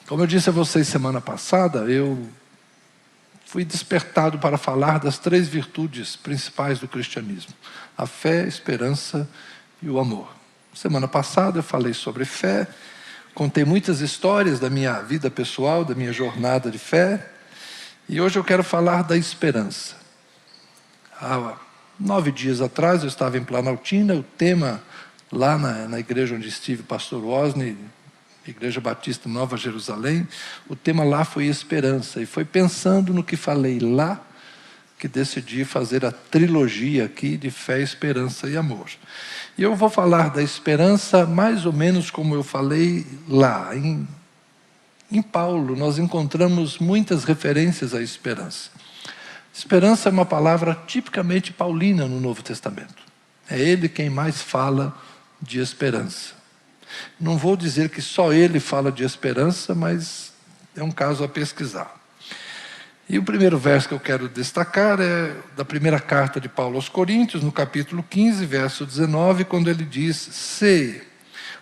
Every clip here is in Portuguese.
Como eu disse a vocês semana passada, eu fui despertado para falar das 3 virtudes principais do cristianismo: a fé, a esperança e o amor. Semana passada eu falei sobre fé, contei muitas histórias da minha vida pessoal, da minha jornada de fé, e hoje eu quero falar da esperança. Há 9 dias atrás eu estava em Planaltina, o tema lá na igreja onde estive, pastor Osni, Igreja Batista Nova Jerusalém, o tema lá foi esperança, e foi pensando no que falei lá, que decidi fazer a trilogia aqui de fé, esperança e amor. E eu vou falar da esperança mais ou menos como eu falei lá. Em Paulo nós encontramos muitas referências à esperança. Esperança é uma palavra tipicamente paulina no Novo Testamento. É ele quem mais fala de esperança. Não vou dizer que só ele fala de esperança, mas é um caso a pesquisar. E o primeiro verso que eu quero destacar é da primeira carta de Paulo aos Coríntios, no capítulo 15, verso 19, quando ele diz: se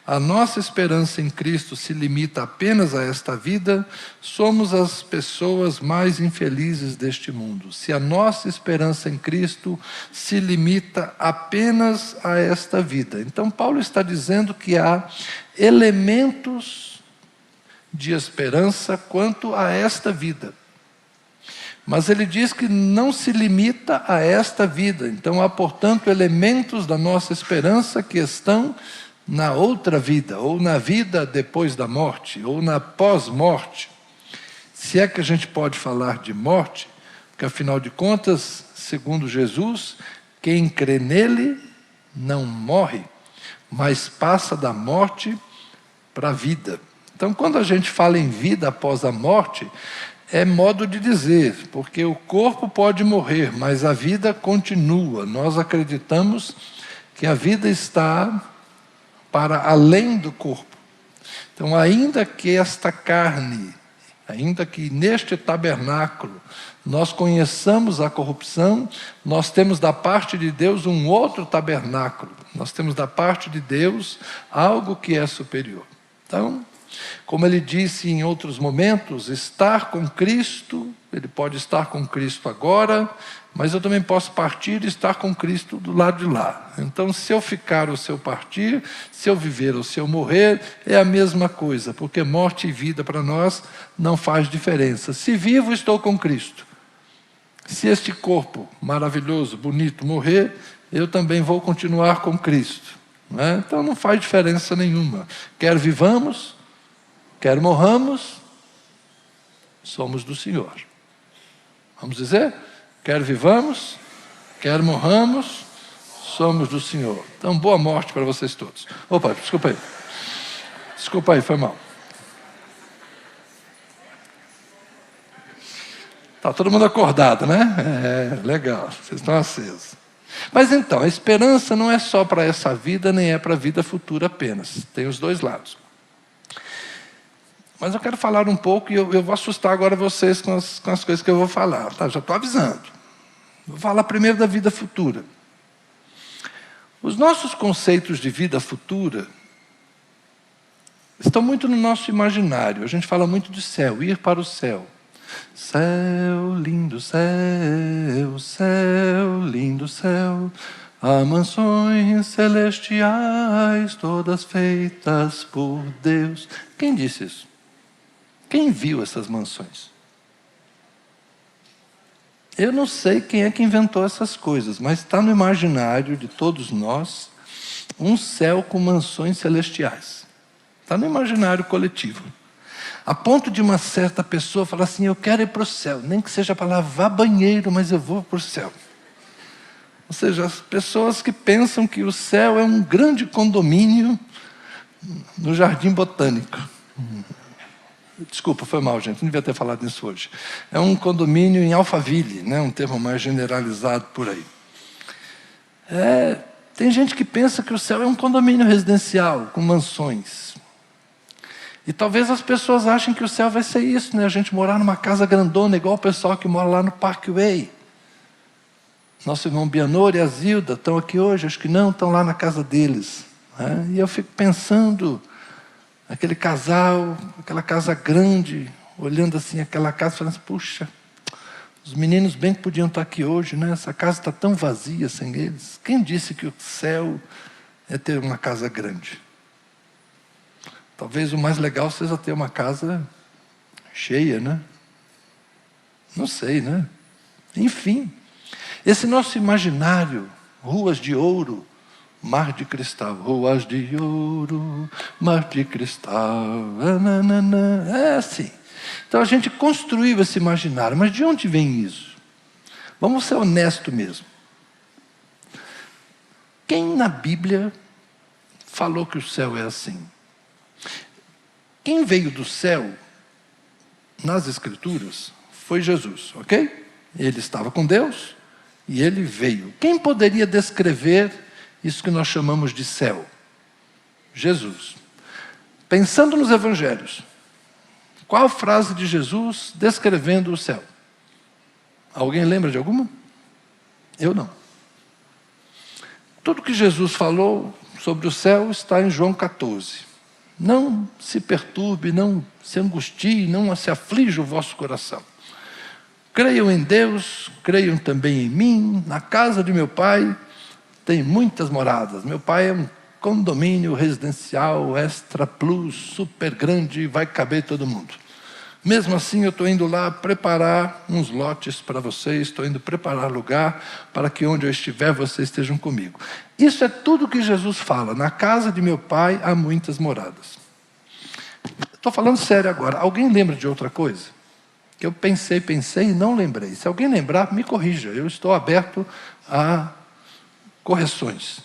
a nossa esperança em Cristo se limita apenas a esta vida, somos as pessoas mais infelizes deste mundo. Se a nossa esperança em Cristo se limita apenas a esta vida. Então Paulo está dizendo que há elementos de esperança quanto a esta vida. Mas ele diz que não se limita a esta vida. Então há, portanto, elementos da nossa esperança que estão na outra vida, ou na vida depois da morte, ou na pós-morte. Se é que a gente pode falar de morte, porque afinal de contas, segundo Jesus, quem crê nele não morre, mas passa da morte para a vida. Então, quando a gente fala em vida após a morte, é modo de dizer, porque o corpo pode morrer, mas a vida continua. Nós acreditamos que a vida está para além do corpo. Então, ainda que esta carne, ainda que neste tabernáculo nós conheçamos a corrupção, nós temos da parte de Deus um outro tabernáculo. Nós temos da parte de Deus algo que é superior. Então, como ele disse em outros momentos, estar com Cristo, ele pode estar com Cristo agora, mas eu também posso partir e estar com Cristo do lado de lá. Então, se eu ficar ou se eu partir, se eu viver ou se eu morrer, é a mesma coisa, porque morte e vida para nós não faz diferença. Se vivo, estou com Cristo. Se este corpo maravilhoso, bonito, morrer, eu também vou continuar com Cristo. Não é? Então, não faz diferença nenhuma. Quer vivamos, quer morramos, somos do Senhor. Vamos dizer? Quer vivamos, quer morramos, somos do Senhor. Então, boa morte para vocês todos. Opa, desculpa aí. Desculpa aí, foi mal. Está todo mundo acordado, né? É, legal, vocês estão acesos. Mas então, a esperança não é só para essa vida, nem é para a vida futura apenas. Tem os dois lados. Mas eu quero falar um pouco, e eu vou assustar agora vocês com as coisas que eu vou falar. Tá? Já estou avisando. Vou falar primeiro da vida futura. Os nossos conceitos de vida futura estão muito no nosso imaginário. A gente fala muito de céu, ir para o céu. Céu, lindo céu, céu, lindo céu. Há mansões celestiais, todas feitas por Deus. Quem disse isso? Quem viu essas mansões? Eu não sei quem é que inventou essas coisas, mas está no imaginário de todos nós um céu com mansões celestiais. Está no imaginário coletivo. A ponto de uma certa pessoa falar assim: eu quero ir para o céu, nem que seja para lavar banheiro, mas eu vou para o céu. Ou seja, as pessoas que pensam que o céu é um grande condomínio no Jardim Botânico. Desculpa, foi mal, gente, não devia ter falado nisso hoje. É um condomínio em Alphaville, né? Um termo mais generalizado por aí. Tem gente que pensa que o céu é um condomínio residencial, com mansões. E talvez as pessoas achem que o céu vai ser isso, né? A gente morar numa casa grandona, igual o pessoal que mora lá no Parkway. Nosso irmão Bianor e a Zilda estão aqui hoje, acho que não, estão lá na casa deles. Né? E eu fico pensando, aquele casal, aquela casa grande, olhando assim aquela casa, falando assim, puxa, os meninos bem que podiam estar aqui hoje, né? Essa casa está tão vazia sem eles. Quem disse que o céu é ter uma casa grande? Talvez o mais legal seja ter uma casa cheia, né? Não sei, né? Enfim, esse nosso imaginário, ruas de ouro, mar de cristal, ruas de ouro, mar de cristal, nananana, é assim. Então a gente construiu esse imaginário, mas de onde vem isso? Vamos ser honestos mesmo. Quem na Bíblia falou que o céu é assim? Quem veio do céu, nas Escrituras, foi Jesus, ok? Ele estava com Deus e ele veio. Quem poderia descrever isso que nós chamamos de céu? Jesus. Pensando nos evangelhos, qual a frase de Jesus descrevendo o céu? Alguém lembra de alguma? Eu não. Tudo que Jesus falou sobre o céu está em João 14. Não se perturbe, não se angustie, não se aflija o vosso coração. Creiam em Deus, creiam também em mim. Na casa de meu pai tem muitas moradas. Meu pai é um condomínio residencial, extra plus, super grande, vai caber todo mundo. Mesmo assim, eu estou indo lá preparar uns lotes para vocês, estou indo preparar lugar para que onde eu estiver, vocês estejam comigo. Isso é tudo que Jesus fala. Na casa de meu pai há muitas moradas. Estou falando sério agora. Alguém lembra de outra coisa? Que eu pensei e não lembrei. Se alguém lembrar, me corrija. Eu estou aberto a correções.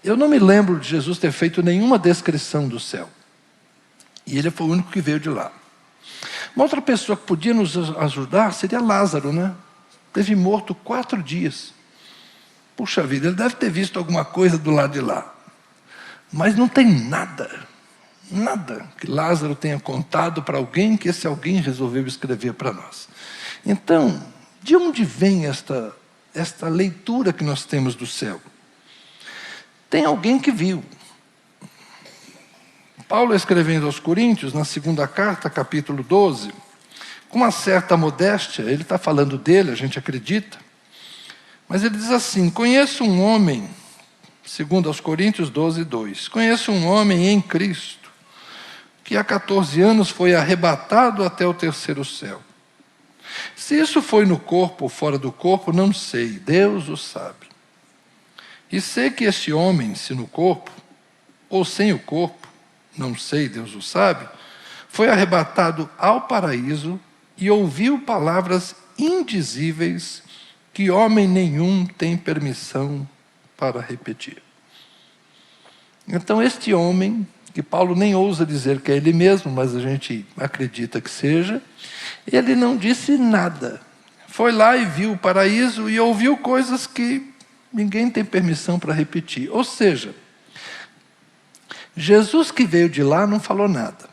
Eu não me lembro de Jesus ter feito nenhuma descrição do céu. E ele foi o único que veio de lá. Uma outra pessoa que podia nos ajudar seria Lázaro, né? Teve morto 4 dias. Puxa vida, ele deve ter visto alguma coisa do lado de lá. Mas não tem nada que Lázaro tenha contado para alguém que esse alguém resolveu escrever para nós. Então, de onde vem esta leitura que nós temos do céu? Tem alguém que viu. Paulo, escrevendo aos Coríntios, na 2ª carta, capítulo 12, com uma certa modéstia, ele está falando dele, a gente acredita, mas ele diz assim, conheço um homem, segundo aos Coríntios 12, 2, conheço um homem em Cristo, que há 14 anos foi arrebatado até o 3º céu. Se isso foi no corpo ou fora do corpo, não sei, Deus o sabe. E sei que este homem, se no corpo, ou sem o corpo, não sei, Deus o sabe, foi arrebatado ao paraíso e ouviu palavras indizíveis que homem nenhum tem permissão para repetir. Então este homem, que Paulo nem ousa dizer que é ele mesmo, mas a gente acredita que seja, ele não disse nada. Foi lá e viu o paraíso e ouviu coisas que ninguém tem permissão para repetir. Ou seja, Jesus que veio de lá não falou nada.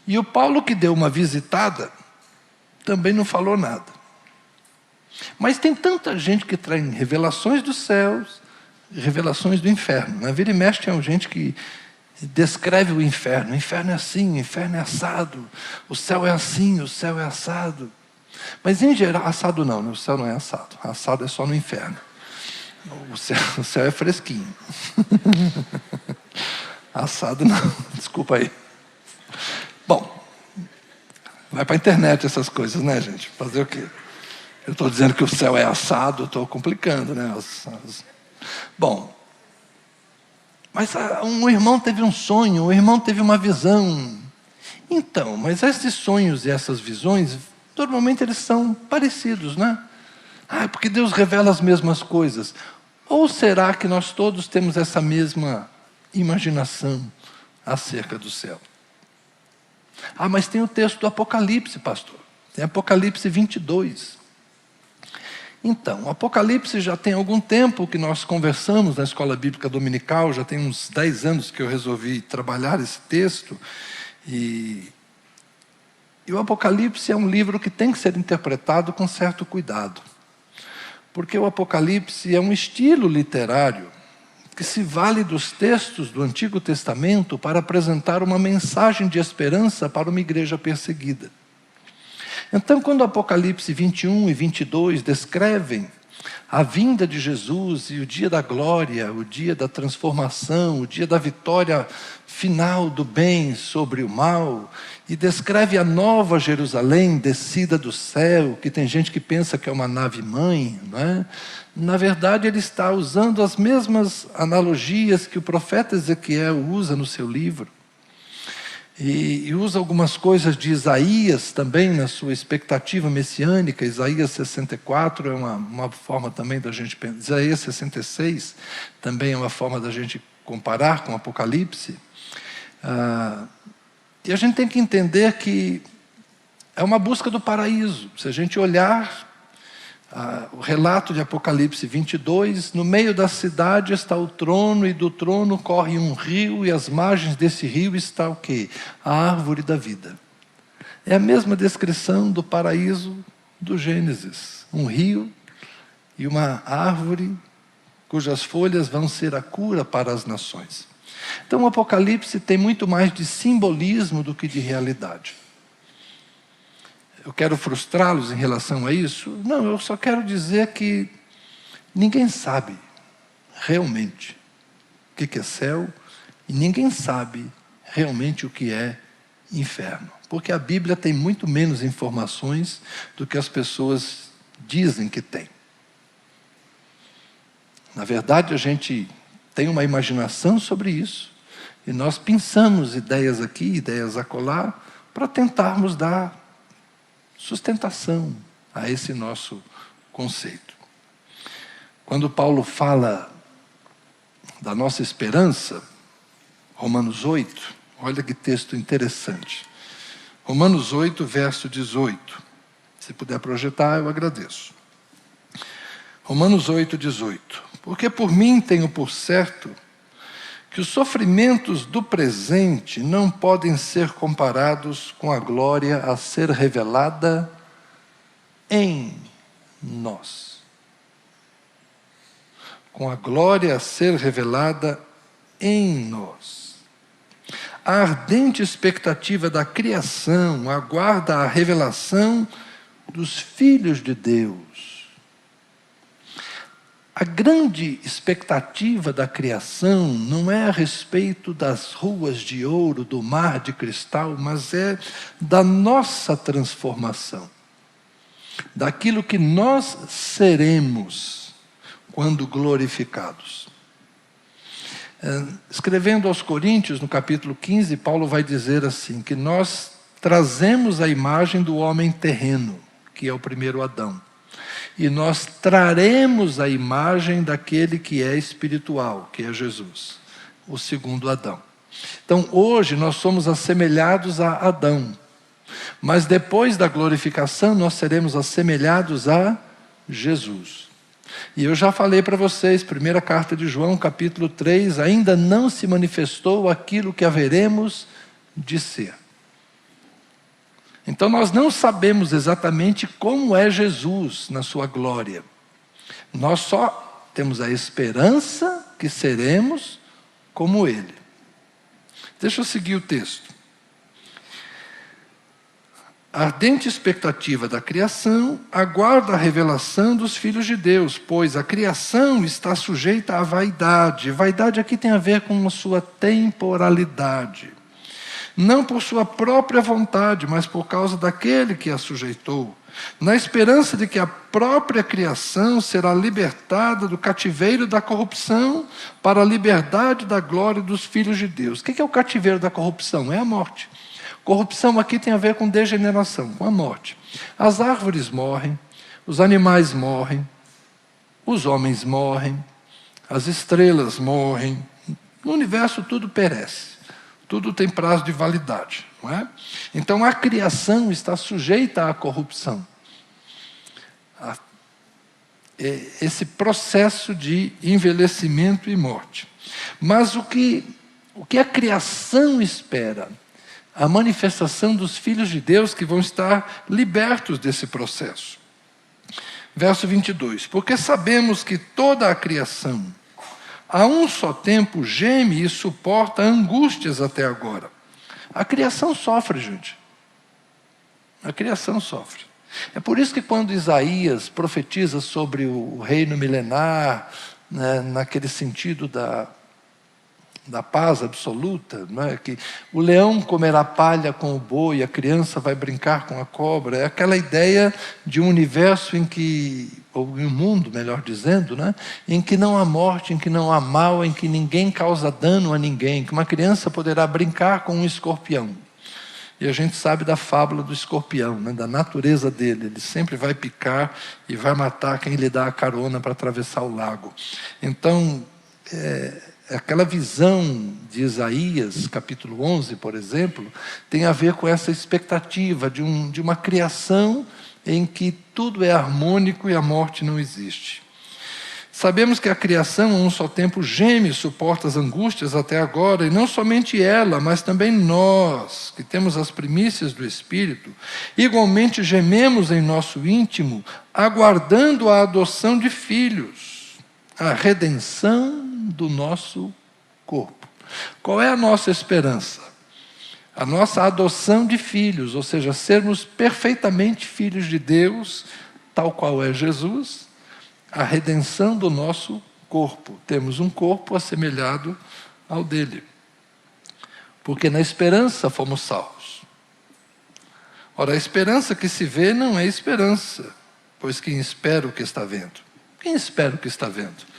E o Paulo que deu uma visitada também não falou nada. Mas tem tanta gente que traz revelações dos céus, revelações do inferno. Na vira e mexe tem gente que descreve o inferno. O inferno é assim, o inferno é assado. O céu é assim, o céu é assado. Mas em geral, assado não, né? O céu não é assado. Assado é só no inferno. O céu é fresquinho. Assado não, desculpa aí. Bom, vai para a internet essas coisas, né, gente? Fazer o quê? Eu estou dizendo que o céu é assado, estou complicando, né? Bom, mas um irmão teve um sonho, um irmão teve uma visão. Então, mas esses sonhos e essas visões, normalmente eles são parecidos, né? Porque Deus revela as mesmas coisas. Ou será que nós todos temos essa mesma imaginação acerca do céu? Mas tem o texto do Apocalipse, pastor. Tem Apocalipse 22. Então, o Apocalipse já tem algum tempo que nós conversamos na Escola Bíblica Dominical, já tem uns 10 anos que eu resolvi trabalhar esse texto. E o Apocalipse é um livro que tem que ser interpretado com certo cuidado. Porque o Apocalipse é um estilo literário que se vale dos textos do Antigo Testamento para apresentar uma mensagem de esperança para uma igreja perseguida. Então, quando Apocalipse 21 e 22 descrevem a vinda de Jesus e o dia da glória, o dia da transformação, o dia da vitória final do bem sobre o mal, e descreve a nova Jerusalém descida do céu, que tem gente que pensa que é uma nave-mãe, não é? Na verdade, ele está usando as mesmas analogias que o profeta Ezequiel usa no seu livro. E usa algumas coisas de Isaías também na sua expectativa messiânica. Isaías 64 é uma forma também da gente pensar. Isaías 66 também é uma forma da gente comparar com Apocalipse. E a gente tem que entender que é uma busca do paraíso. Se a gente olhar o relato de Apocalipse 22, no meio da cidade está o trono, e do trono corre um rio, e às margens desse rio está o quê? A árvore da vida. É a mesma descrição do paraíso do Gênesis. Um rio e uma árvore cujas folhas vão ser a cura para as nações. Então o Apocalipse tem muito mais de simbolismo do que de realidade. Eu quero frustrá-los em relação a isso? Não, eu só quero dizer que ninguém sabe realmente o que é céu, e ninguém sabe realmente o que é inferno. Porque a Bíblia tem muito menos informações do que as pessoas dizem que tem. Na verdade, a gente tem uma imaginação sobre isso, e nós pensamos ideias aqui, ideias acolá, para tentarmos dar sustentação a esse nosso conceito. Quando Paulo fala da nossa esperança, Romanos 8, olha que texto interessante. Romanos 8, verso 18. Se puder projetar, eu agradeço. Romanos 8, 18. Porque por mim tenho por certo que os sofrimentos do presente não podem ser comparados com a glória a ser revelada em nós. Com a glória a ser revelada em nós. A ardente expectativa da criação aguarda a revelação dos filhos de Deus. A grande expectativa da criação não é a respeito das ruas de ouro, do mar de cristal, mas é da nossa transformação. Daquilo que nós seremos quando glorificados. Escrevendo aos Coríntios, no capítulo 15, Paulo vai dizer assim, que nós trazemos a imagem do homem terreno, que é o primeiro Adão. E nós traremos a imagem daquele que é espiritual, que é Jesus, o segundo Adão. Então, hoje nós somos assemelhados a Adão. Mas depois da glorificação, nós seremos assemelhados a Jesus. E eu já falei para vocês, primeira carta de João, capítulo 3, ainda não se manifestou aquilo que haveremos de ser. Então nós não sabemos exatamente como é Jesus na sua glória. Nós só temos a esperança que seremos como Ele. Deixa eu seguir o texto. A ardente expectativa da criação aguarda a revelação dos filhos de Deus, pois a criação está sujeita à vaidade. Vaidade aqui tem a ver com a sua temporalidade. Não por sua própria vontade, mas por causa daquele que a sujeitou, na esperança de que a própria criação será libertada do cativeiro da corrupção para a liberdade da glória dos filhos de Deus. O que é o cativeiro da corrupção? É a morte. Corrupção aqui tem a ver com degeneração, com a morte. As árvores morrem, os animais morrem, os homens morrem, as estrelas morrem, no universo tudo perece. Tudo tem prazo de validade, não é? Então a criação está sujeita à corrupção. Esse processo de envelhecimento e morte. Mas o que a criação espera? A manifestação dos filhos de Deus que vão estar libertos desse processo. Verso 22. Porque sabemos que toda a criação a um só tempo geme e suporta angústias até agora. A criação sofre, gente. A criação sofre. É por isso que quando Isaías profetiza sobre o reino milenar, né, naquele sentido da paz absoluta, né, que o leão comerá palha com o boi, a criança vai brincar com a cobra, é aquela ideia de um universo em que, ou um mundo, melhor dizendo, né, em que não há morte, em que não há mal, em que ninguém causa dano a ninguém, que uma criança poderá brincar com um escorpião. E a gente sabe da fábula do escorpião, né, da natureza dele. Ele sempre vai picar e vai matar quem lhe dá a carona para atravessar o lago. Então, aquela visão de Isaías, capítulo 11, por exemplo, tem a ver com essa expectativa de uma criação em que tudo é harmônico e a morte não existe. Sabemos que a criação, a um só tempo, geme e suporta as angústias até agora, e não somente ela, mas também nós, que temos as primícias do Espírito, igualmente gememos em nosso íntimo, aguardando a adoção de filhos, a redenção do nosso corpo. Qual é a nossa esperança? A nossa adoção de filhos, ou seja, sermos perfeitamente filhos de Deus, tal qual é Jesus, a redenção do nosso corpo. Temos um corpo assemelhado ao dele. Porque na esperança fomos salvos. Ora, a esperança que se vê não é esperança, pois quem espera o que está vendo? Quem espera o que está vendo?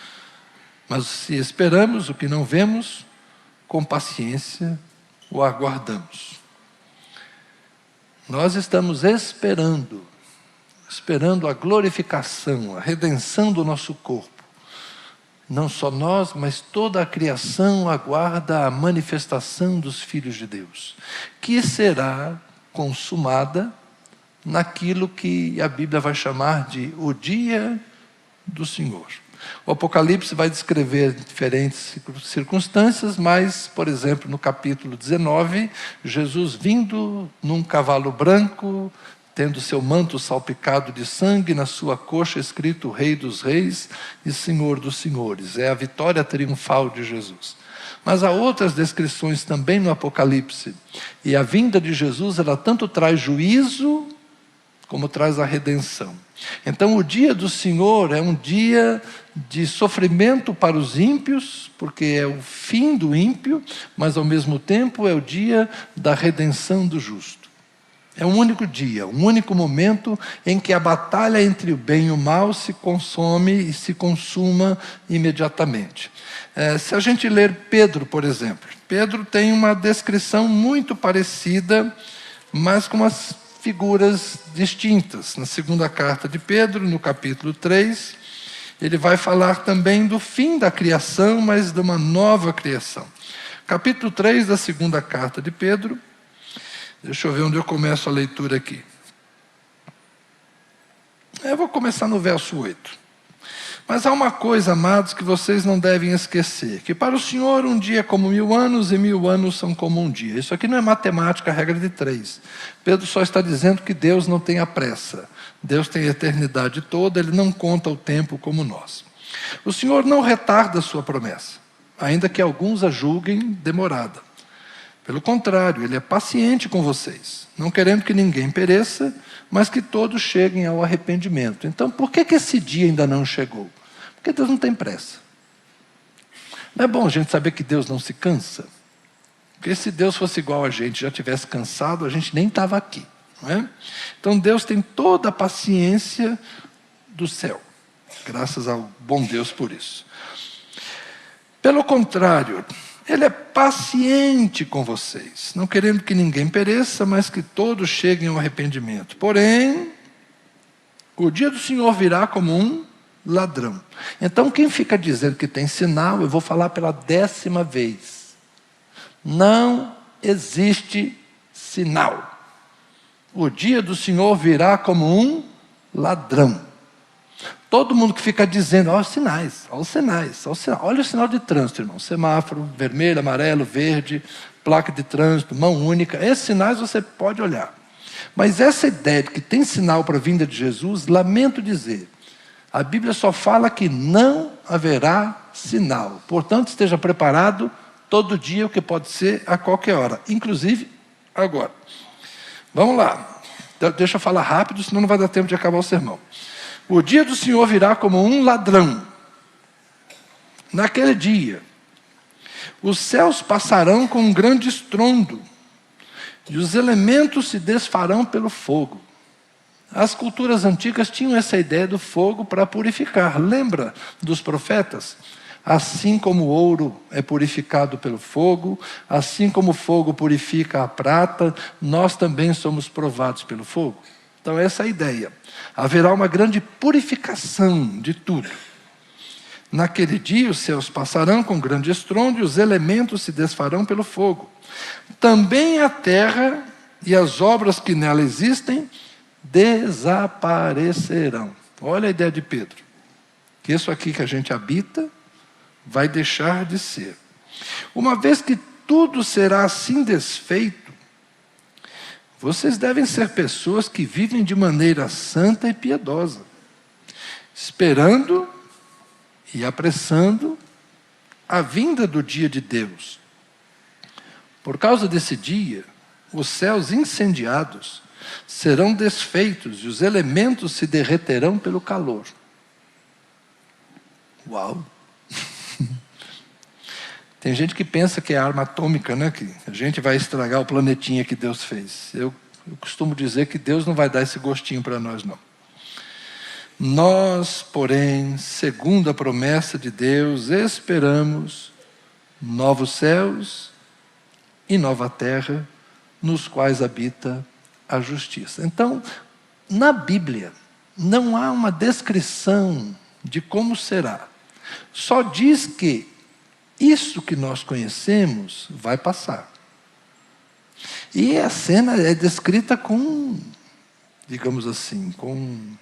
Mas se esperamos o que não vemos, com paciência o aguardamos. Nós estamos esperando a glorificação, a redenção do nosso corpo. Não só nós, mas toda a criação aguarda a manifestação dos filhos de Deus, que será consumada naquilo que a Bíblia vai chamar de o dia do Senhor. O Apocalipse vai descrever diferentes circunstâncias, mas, por exemplo, no capítulo 19, Jesus vindo num cavalo branco, tendo seu manto salpicado de sangue, na sua coxa escrito Rei dos Reis e Senhor dos Senhores. É a vitória triunfal de Jesus. Mas há outras descrições também no Apocalipse. E a vinda de Jesus, ela tanto traz juízo, como traz a redenção. Então o dia do Senhor é um dia de sofrimento para os ímpios, porque é o fim do ímpio, mas ao mesmo tempo é o dia da redenção do justo. É um único dia, um único momento em que a batalha entre o bem e o mal se consome e se consuma imediatamente. Se a gente ler Pedro, por exemplo, Pedro tem uma descrição muito parecida, mas com as figuras distintas. Na segunda carta de Pedro, no capítulo 3, ele vai falar também do fim da criação, mas de uma nova criação. Capítulo 3 da segunda carta de Pedro. Deixa eu ver onde eu começo a leitura aqui. Eu vou começar no verso 8. Mas há uma coisa, amados, que vocês não devem esquecer, que para o Senhor um dia é como 1000 anos e 1000 anos são como um dia. Isso aqui não é matemática, regra de 3. Pedro só está dizendo que Deus não tem a pressa. Deus tem a eternidade toda, Ele não conta o tempo como nós. O Senhor não retarda a sua promessa, ainda que alguns a julguem demorada. Pelo contrário, Ele é paciente com vocês, não querendo que ninguém pereça, mas que todos cheguem ao arrependimento. Então, por que esse dia ainda não chegou? Porque Deus não tem pressa. Não é bom a gente saber que Deus não se cansa? Porque se Deus fosse igual a gente, já tivesse cansado, a gente nem estava aqui. Não é? Então, Deus tem toda a paciência do céu. Graças ao bom Deus por isso. Pelo contrário, Ele é paciente com vocês, não querendo que ninguém pereça, mas que todos cheguem ao arrependimento. Porém, o dia do Senhor virá como um ladrão. Então, quem fica dizendo que tem sinal, eu vou falar pela 10ª vez. Não existe sinal. O dia do Senhor virá como um ladrão. Todo mundo que fica dizendo, olha os sinais, olha os sinais, olha o sinal de trânsito, irmão. Semáforo, vermelho, amarelo, verde, placa de trânsito, mão única. Esses sinais você pode olhar. Mas essa ideia de que tem sinal para a vinda de Jesus, lamento dizer, A Bíblia só fala que não haverá sinal. Portanto, esteja preparado todo dia, o que pode ser a qualquer hora, inclusive agora. Vamos lá. Deixa eu falar rápido, senão não vai dar tempo de acabar o sermão. O dia do Senhor virá como um ladrão. Naquele dia, os céus passarão com um grande estrondo, e os elementos se desfarão pelo fogo. As culturas antigas tinham essa ideia do fogo para purificar. Lembra dos profetas? Assim como o ouro é purificado pelo fogo, assim como o fogo purifica a prata, nós também somos provados pelo fogo. Então essa é a ideia. Haverá uma grande purificação de tudo. Naquele dia os céus passarão com grande estrondo e os elementos se desfarão pelo fogo. Também a terra e as obras que nela existem desaparecerão. Olha a ideia de Pedro. Que isso aqui que a gente habita vai deixar de ser. Uma vez que tudo será assim desfeito, vocês devem ser pessoas que vivem de maneira santa e piedosa, esperando e apressando a vinda do dia de Deus. Por causa desse dia, os céus incendiados serão desfeitos e os elementos se derreterão pelo calor. Uau! Tem gente que pensa que é arma atômica, né? Que a gente vai estragar o planetinha que Deus fez. Eu costumo dizer que Deus não vai dar esse gostinho para nós, não. Nós, porém, segundo a promessa de Deus, esperamos novos céus e nova terra, nos quais habita a justiça. Então, na Bíblia, não há uma descrição de como será. Só diz que isso que nós conhecemos vai passar. E a cena é descrita com, digamos assim, com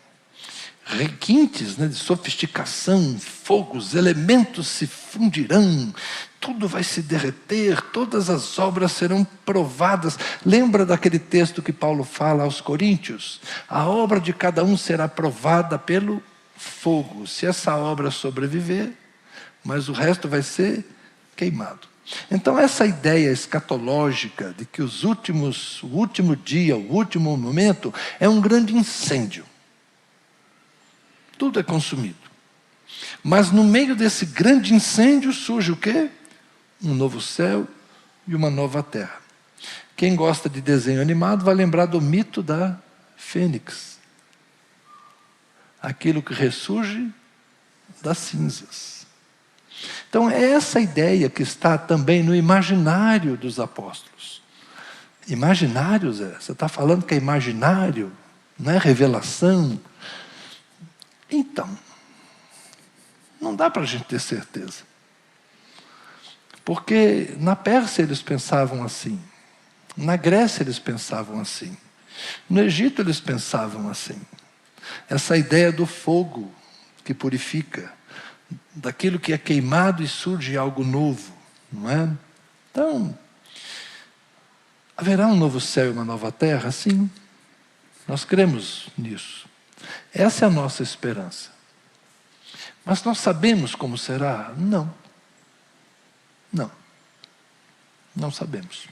requintes, né, de sofisticação, fogos, elementos se fundirão, tudo vai se derreter, todas as obras serão provadas. Lembra daquele texto que Paulo fala aos Coríntios? A obra de cada um será provada pelo fogo. Se essa obra sobreviver, mas o resto vai ser queimado. Então essa ideia escatológica de que o último dia, o último momento, é um grande incêndio. Tudo é consumido. Mas no meio desse grande incêndio surge o quê? Um novo céu e uma nova terra. Quem gosta de desenho animado vai lembrar do mito da fênix. Aquilo que ressurge das cinzas. Então é essa ideia que está também no imaginário dos apóstolos. Imaginário, Zé? Você está falando que é imaginário, não é revelação? Então, não dá para a gente ter certeza. Porque na Pérsia eles pensavam assim, na Grécia eles pensavam assim, no Egito eles pensavam assim. Essa ideia do fogo que purifica, daquilo que é queimado e surge algo novo, não é? Então, haverá um novo céu e uma nova terra? Sim, nós cremos nisso. Essa é a nossa esperança. Mas nós sabemos como será? Não. Não. Não sabemos.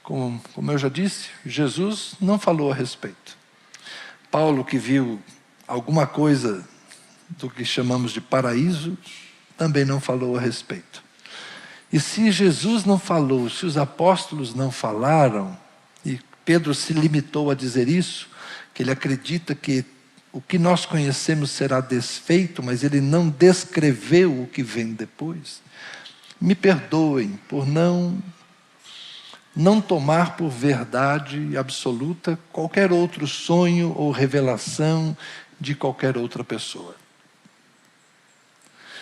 Como eu já disse, Jesus não falou a respeito. Paulo, que viu alguma coisa do que chamamos de paraíso, também não falou a respeito. E se Jesus não falou, se os apóstolos não falaram, e Pedro se limitou a dizer isso, que ele acredita que o que nós conhecemos será desfeito, mas ele não descreveu o que vem depois. Me perdoem por não tomar por verdade absoluta qualquer outro sonho ou revelação de qualquer outra pessoa.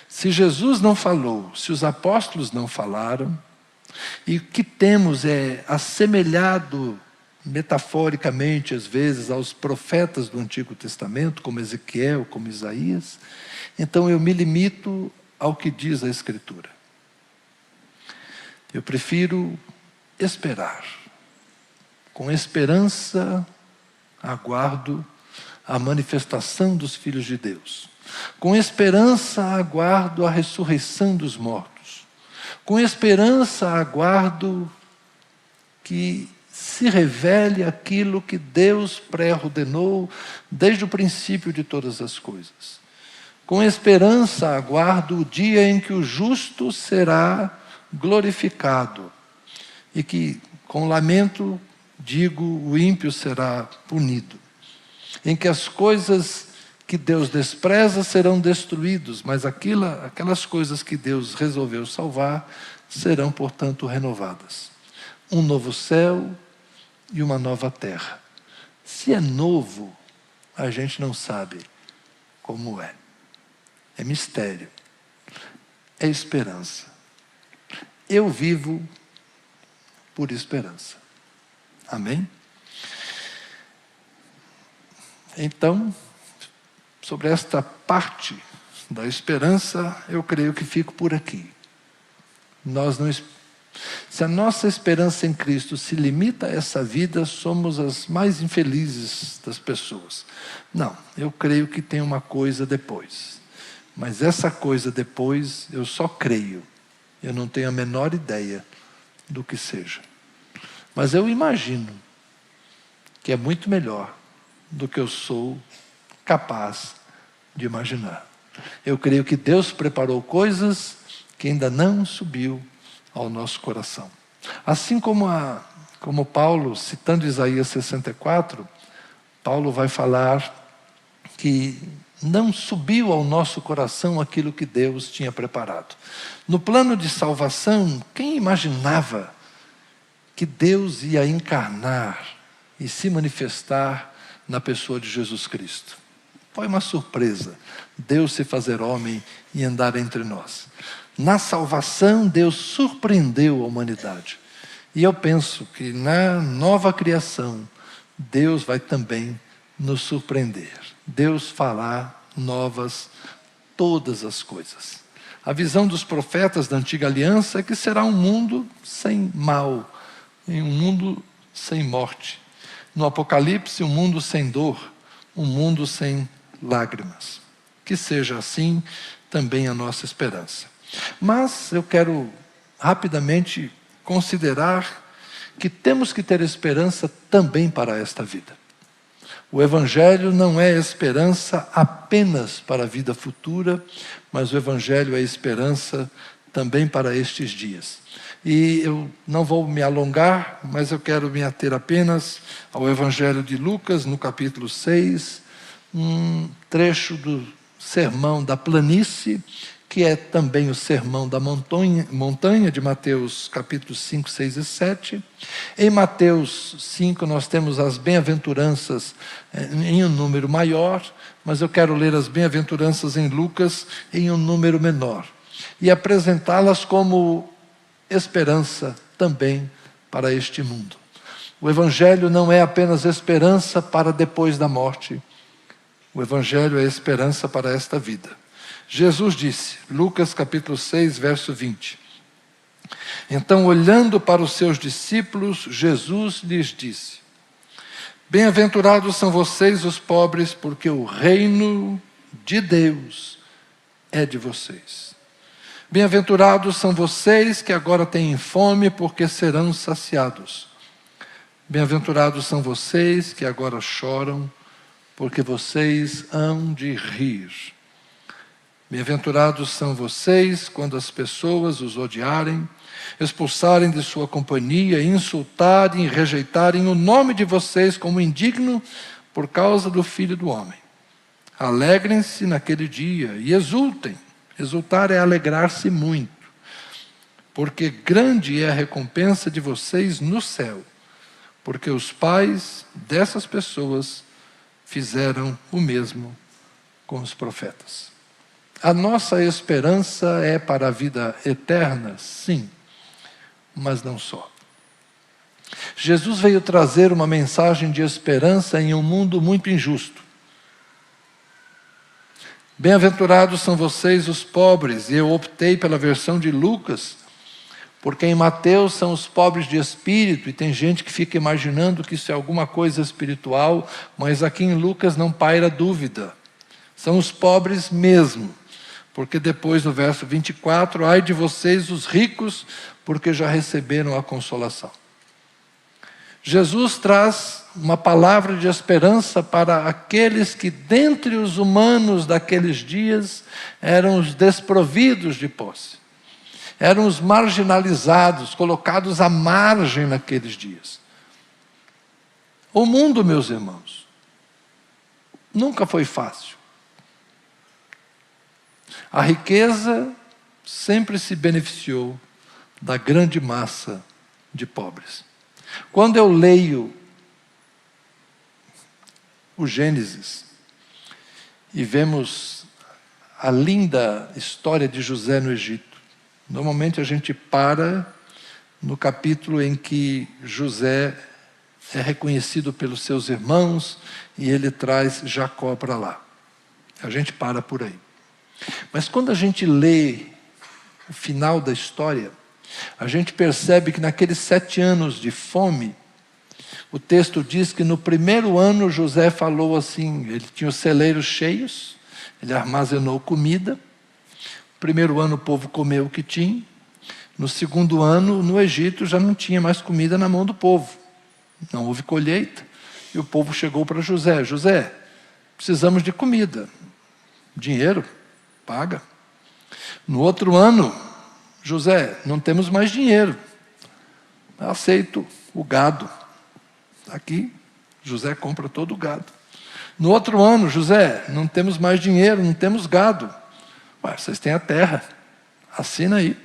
Se Jesus não falou, se os apóstolos não falaram, e o que temos é assemelhado metaforicamente, às vezes, aos profetas do Antigo Testamento, como Ezequiel, como Isaías, então eu me limito ao que diz a Escritura. Eu prefiro esperar. Com esperança, aguardo a manifestação dos filhos de Deus. Com esperança aguardo a ressurreição dos mortos. Com esperança aguardo que se revele aquilo que Deus pré-ordenou desde o princípio de todas as coisas. Com esperança aguardo o dia em que o justo será glorificado e que, com lamento, digo, o ímpio será punido. Em que as coisas que Deus despreza serão destruídas, mas aquelas coisas que Deus resolveu salvar serão, portanto, renovadas. Um novo céu e uma nova terra. Se é novo, a gente não sabe como é. É mistério. É esperança. Eu vivo por esperança. Amém? Então, sobre esta parte da esperança, eu creio que fico por aqui. Se a nossa esperança em Cristo se limita a essa vida, somos as mais infelizes das pessoas. Não, eu creio que tem uma coisa depois. Mas essa coisa depois, eu só creio. Eu não tenho a menor ideia do que seja. Mas eu imagino que é muito melhor do que eu sou capaz de imaginar. Eu creio que Deus preparou coisas que ainda não subiu ao nosso coração. Assim como Paulo, citando Isaías 64, Paulo vai falar que não subiu ao nosso coração aquilo que Deus tinha preparado. No plano de salvação, quem imaginava que Deus ia encarnar e se manifestar na pessoa de Jesus Cristo? Foi uma surpresa, Deus se fazer homem e andar entre nós. Na salvação, Deus surpreendeu a humanidade. E eu penso que na nova criação, Deus vai também nos surpreender. Deus fará novas todas as coisas. A visão dos profetas da antiga aliança é que será um mundo sem mal, um mundo sem morte. No Apocalipse, um mundo sem dor, um mundo sem lágrimas. Que seja assim também a nossa esperança. Mas eu quero rapidamente considerar que temos que ter esperança também para esta vida. O Evangelho não é esperança apenas para a vida futura, mas o Evangelho é esperança também para estes dias. E eu não vou me alongar, mas eu quero me ater apenas ao Evangelho de Lucas, no capítulo 6, um trecho do Sermão da Planície, que é também o Sermão da Montanha, de Mateus capítulos 5, 6 e 7. Em Mateus 5 nós temos as bem-aventuranças em um número maior, mas eu quero ler as bem-aventuranças em Lucas em um número menor, e apresentá-las como esperança também para este mundo. O Evangelho não é apenas esperança para depois da morte, o Evangelho é esperança para esta vida. Jesus disse, Lucas capítulo 6, verso 20. Então, olhando para os seus discípulos, Jesus lhes disse: bem-aventurados são vocês os pobres, porque o reino de Deus é de vocês. Bem-aventurados são vocês que agora têm fome, porque serão saciados. Bem-aventurados são vocês que agora choram, porque vocês hão de rir. Bem-aventurados são vocês quando as pessoas os odiarem, expulsarem de sua companhia, insultarem e rejeitarem o nome de vocês como indigno por causa do Filho do Homem. Alegrem-se naquele dia e exultem. Exultar é alegrar-se muito, porque grande é a recompensa de vocês no céu, porque os pais dessas pessoas fizeram o mesmo com os profetas. A nossa esperança é para a vida eterna, sim, mas não só. Jesus veio trazer uma mensagem de esperança em um mundo muito injusto. Bem-aventurados são vocês os pobres, e eu optei pela versão de Lucas, porque em Mateus são os pobres de espírito, e tem gente que fica imaginando que isso é alguma coisa espiritual, mas aqui em Lucas não paira dúvida. São os pobres mesmo. Porque depois, no verso 24, ai de vocês os ricos, porque já receberam a consolação. Jesus traz uma palavra de esperança para aqueles que, dentre os humanos daqueles dias, eram os desprovidos de posse. Eram os marginalizados, colocados à margem naqueles dias. O mundo, meus irmãos, nunca foi fácil. A riqueza sempre se beneficiou da grande massa de pobres. Quando eu leio o Gênesis e vemos a linda história de José no Egito, normalmente a gente para no capítulo em que José é reconhecido pelos seus irmãos e ele traz Jacó para lá. A gente para por aí. Mas quando a gente lê o final da história, a gente percebe que naqueles 7 anos de fome, o texto diz que no primeiro ano José falou assim, ele tinha os celeiros cheios, ele armazenou comida. No primeiro ano o povo comeu o que tinha. No segundo ano, no Egito, já não tinha mais comida na mão do povo. Não houve colheita. E o povo chegou para José. José, precisamos de comida. Dinheiro? Paga. No outro ano, José, não temos mais dinheiro. Aceito o gado. Aqui, José compra todo o gado. No outro ano, José, não temos mais dinheiro, não temos gado. Ué, vocês têm a terra. Assina aí.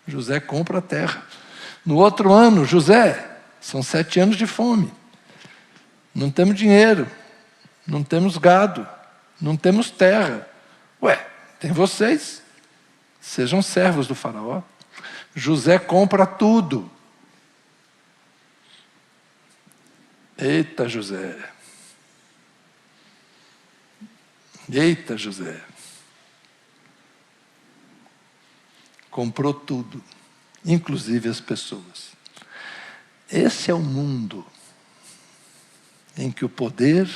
José compra a terra. No outro ano, José, são 7 anos de fome. Não temos dinheiro, não temos gado, não temos terra. Ué, tem vocês. Sejam servos do faraó. José compra tudo. Eita, José. Eita, José. Comprou tudo, inclusive as pessoas. Esse é o mundo em que o poder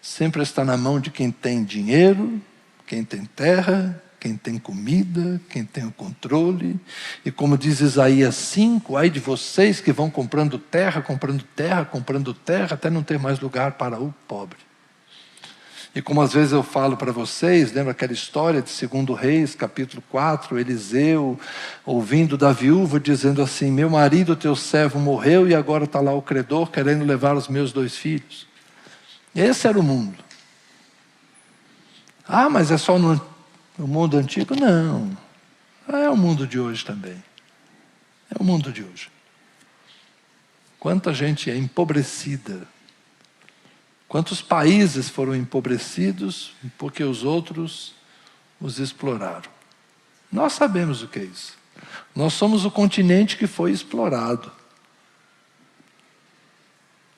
sempre está na mão de quem tem dinheiro, quem tem terra, quem tem comida, quem tem o controle. E como diz Isaías 5, ai de vocês que vão comprando terra, até não ter mais lugar para o pobre. E como às vezes eu falo para vocês, lembra aquela história de 2 Reis, capítulo 4, Eliseu, ouvindo da viúva, dizendo assim, meu marido, teu servo, morreu e agora está lá o credor querendo levar os meus 2 filhos. Esse era o mundo. Ah, mas é só no mundo antigo? Não. É o mundo de hoje também. É o mundo de hoje. Quanta gente é empobrecida. Quantos países foram empobrecidos porque os outros os exploraram. Nós sabemos o que é isso. Nós somos o continente que foi explorado.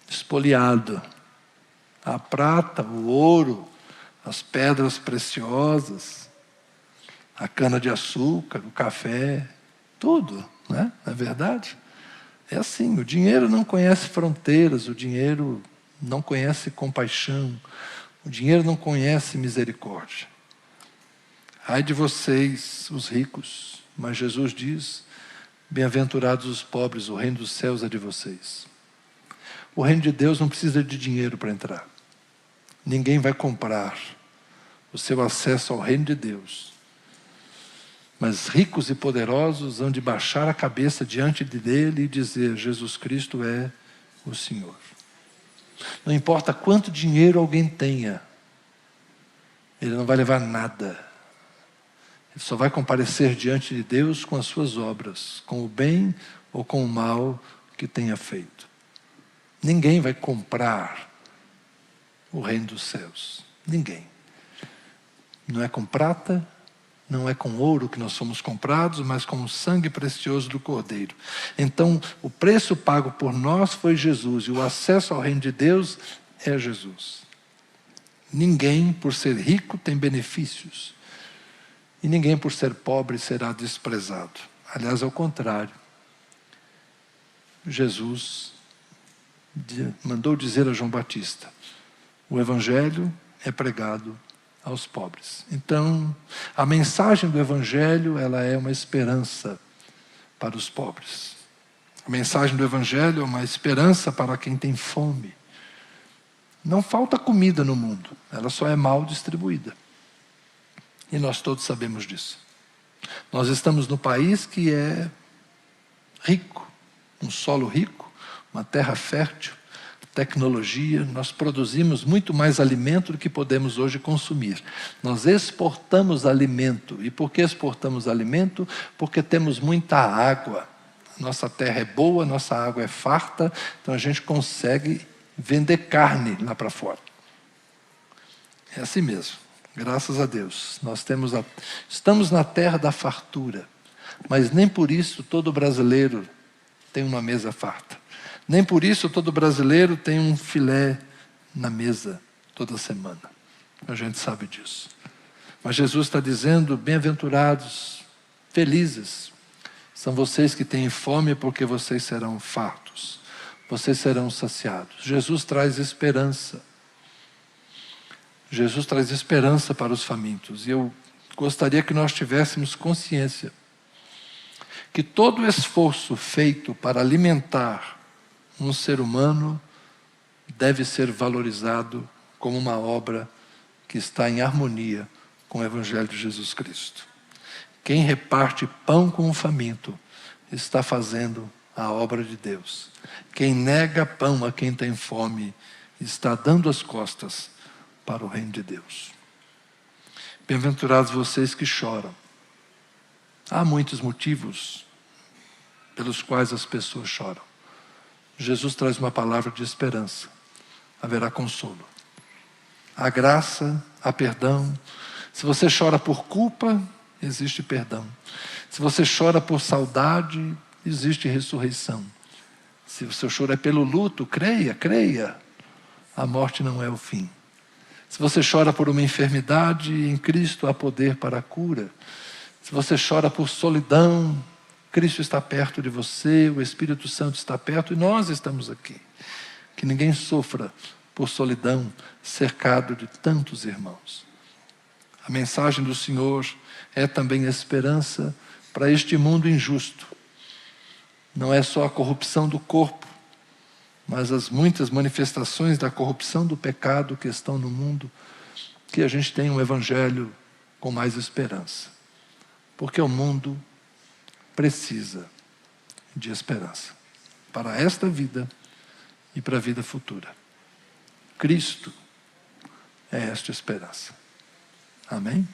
Espoliado. A prata, o ouro, as pedras preciosas, a cana-de-açúcar, o café, tudo, né? Não é verdade? É assim, o dinheiro não conhece fronteiras, o dinheiro não conhece compaixão, o dinheiro não conhece misericórdia. Ai de vocês, os ricos, mas Jesus diz, bem-aventurados os pobres, o reino dos céus é de vocês. O reino de Deus não precisa de dinheiro para entrar. Ninguém vai comprar o seu acesso ao reino de Deus. Mas ricos e poderosos hão de baixar a cabeça diante dele e dizer, Jesus Cristo é o Senhor. Não importa quanto dinheiro alguém tenha, ele não vai levar nada. Ele só vai comparecer diante de Deus com as suas obras, com o bem ou com o mal que tenha feito. Ninguém vai comprar o reino dos céus. Ninguém. Não é com prata, não é com ouro que nós somos comprados, mas com o sangue precioso do Cordeiro. Então, o preço pago por nós foi Jesus, e o acesso ao reino de Deus é Jesus. Ninguém, por ser rico, tem benefícios. E ninguém, por ser pobre, será desprezado. Aliás, ao contrário. Jesus mandou dizer a João Batista, o Evangelho é pregado aos pobres. Então, a mensagem do Evangelho, ela é uma esperança para os pobres. A mensagem do Evangelho é uma esperança para quem tem fome. Não falta comida no mundo, ela só é mal distribuída. E nós todos sabemos disso. Nós estamos no país que é rico, um solo rico, uma terra fértil, tecnologia, nós produzimos muito mais alimento do que podemos hoje consumir. Nós exportamos alimento. E por que exportamos alimento? Porque temos muita água. Nossa terra é boa, nossa água é farta, então a gente consegue vender carne lá para fora. É assim mesmo, graças a Deus. Estamos na terra da fartura, mas nem por isso todo brasileiro tem uma mesa farta. Nem por isso todo brasileiro tem um filé na mesa toda semana. A gente sabe disso. Mas Jesus está dizendo, bem-aventurados, felizes, são vocês que têm fome porque vocês serão fartos. Vocês serão saciados. Jesus traz esperança. Jesus traz esperança para os famintos. E eu gostaria que nós tivéssemos consciência que todo o esforço feito para alimentar um ser humano deve ser valorizado como uma obra que está em harmonia com o Evangelho de Jesus Cristo. Quem reparte pão com o faminto está fazendo a obra de Deus. Quem nega pão a quem tem fome está dando as costas para o reino de Deus. Bem-aventurados vocês que choram. Há muitos motivos pelos quais as pessoas choram. Jesus traz uma palavra de esperança. Haverá consolo. Há graça, há perdão. Se você chora por culpa, existe perdão. Se você chora por saudade, existe ressurreição. Se o seu choro é pelo luto, creia, creia. A morte não é o fim. Se você chora por uma enfermidade, em Cristo há poder para a cura. Se você chora por solidão, Cristo está perto de você, o Espírito Santo está perto e nós estamos aqui. Que ninguém sofra por solidão, cercado de tantos irmãos. A mensagem do Senhor é também esperança para este mundo injusto. Não é só a corrupção do corpo, mas as muitas manifestações da corrupção do pecado que estão no mundo, que a gente tem um evangelho com mais esperança. Porque o mundo precisa de esperança para esta vida e para a vida futura. Cristo é esta esperança. Amém?